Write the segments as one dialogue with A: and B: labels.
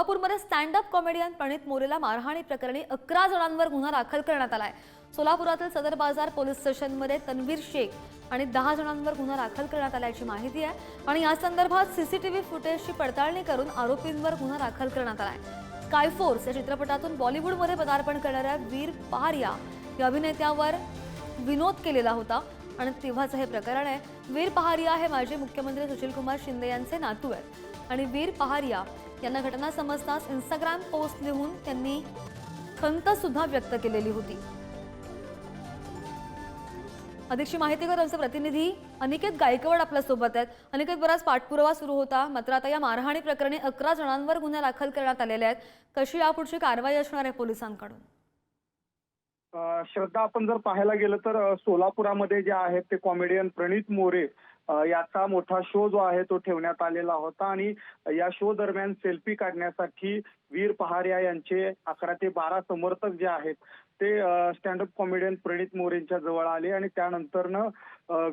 A: सोलापूरमध्ये stand up comedian प्रणित मोरेला मारहाणी प्रकरणी 11 जणांवर गुन्हा दाखल करण्यात आलाय। सोलापुरातील सदर बाजार पोलीस स्टेशनमध्ये तन्वीर शेख आणि 10 जणांवर गुन्हा दाखल करण्यात आल्याची माहिती आहे आणि या संदर्भात सीसीटीव्ही फुटेजची पडताळणी करून आरोपींवर गुन्हा दाखल करण्यात आलाय। स्कायफोर्स या चित्रपटातून बॉलिवूडमध्ये पदार्पण करणाऱ्या वीर पहारिया या अभिनेत्यावर विनोद केलेला होता आणि तेव्हाचं हे प्रकरण आहे। वीर पहारिया हे माजी मुख्यमंत्री सुशीलकुमार शिंदे यांचे नातू आहेत आणि वीर पहारिया यांना घटना समजताच इंस्टाग्राम पोस्ट लिहून त्यांनी खंत सुद्धा व्यक्त केलेली होती। अधिकची माहिती कर आमचे प्रतिनिधी अनिकेत गायकवाड आपल्या सोबत आहेत। अनिकेत, बराच पाठपुरावा सुरू होता, मात्र आता या मारहाणी प्रकरणी 11 जणांवर गुन्हे दाखल करण्यात आलेले आहेत। कशी यापुढची कारवाई असणार आहे पोलिसांकडून?
B: श्रद्धा, आपण जर पाहायला गेलं तर सोलापुरामध्ये जे आहेत ते कॉमेडियन प्रणित मोरे याचा मोठा शो जो आहे तो ठेवण्यात आलेला होता आणि या शो दरम्यान सेल्फी काढण्यासाठी वीर पहारिया यांचे 11 ते 12 समर्थक जे आहेत ते स्टँडअप कॉमेडियन प्रणित मोरेंच्या जवळ आले आणि त्यानंतरनं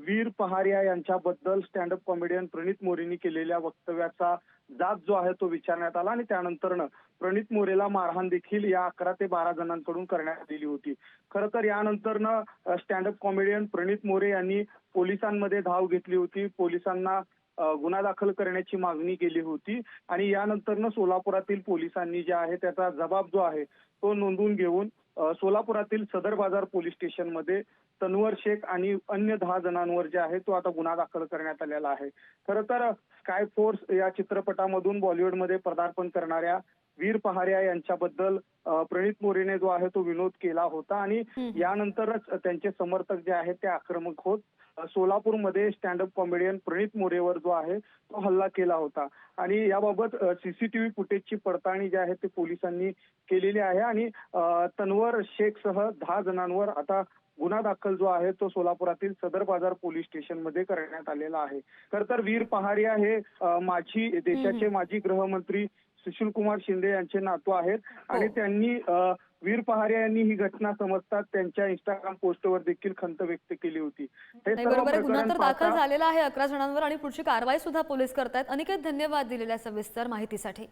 B: वीर पहारिया यांच्याबद्दल स्टँडअप कॉमेडियन प्रणित मोरेंनी केलेल्या वक्तव्याचा जाब जो आहे तो विचारण्यात आला आणि त्यानंतरनं प्रणित मोरेला मारहाण देखील या 11 ते 12 जणांकडून करण्यात आलेली होती। खरं तर यानंतरनं स्टँडअप कॉमेडियन प्रणित मोरे यांनी पोलिसांमध्ये धाव घेतली होती, पोलिसांना गुन्हा दाखल करण्याची मागणी केली होती आणि यानंतरनं सोलापुरातील पोलिसांनी जे आहे त्याचा जबाब जो आहे तो नोंदवून घेऊन सोलापुरातील सदर बाजार पोलीस स्टेशनमध्ये तन्वर शेख आणि अन्य 10 जणांवर जे आहे तो आता गुन्हा दाखल करण्यात आलेला आहे। खरं तर स्काय फोर्स या चित्रपटामधून बॉलिवूडमध्ये पदार्पण करणाऱ्या वीर पहारिया यांच्याबद्दल प्रणित मोरेने जो आहे तो विनोद केला होता आणि यानंतरच त्यांचे समर्थक जे आहेत ते आक्रमक होत सोलापूरमध्ये स्टँडअप कॉमेडियन प्रणित मोरेवर जो आहे तो हल्ला केला होता आणि याबाबत सीसीटीव्ही फुटेजची पडताळणी जी आहे ते पोलिसांनी केलेली आहे आणि तन्वर शेख सह 10 जणांवर आता गुन्हा दाखल जो आहे तो सोलापुरातील सदर बाजार पोलीस स्टेशनमध्ये करण्यात आलेला आहे। खरं तर वीर पहारिया हे देशाचे माजी गृहमंत्री सुशीलकुमार शिंदे यांचे नातू आहेत आणि त्यांनी वीर पहारिया यांनी ही घटना समजताच त्यांच्या इंस्टाग्राम पोस्टवर देखील खंत व्यक्त केली होती।
A: बरोबर, गुन्हा तर दाखल झालेला आहे 11 जणांवर आणि पुढची कारवाई सुद्धा पोलीस करतायत। अनिकेत, धन्यवाद दिलेल्या सविस्तर माहितीसाठी।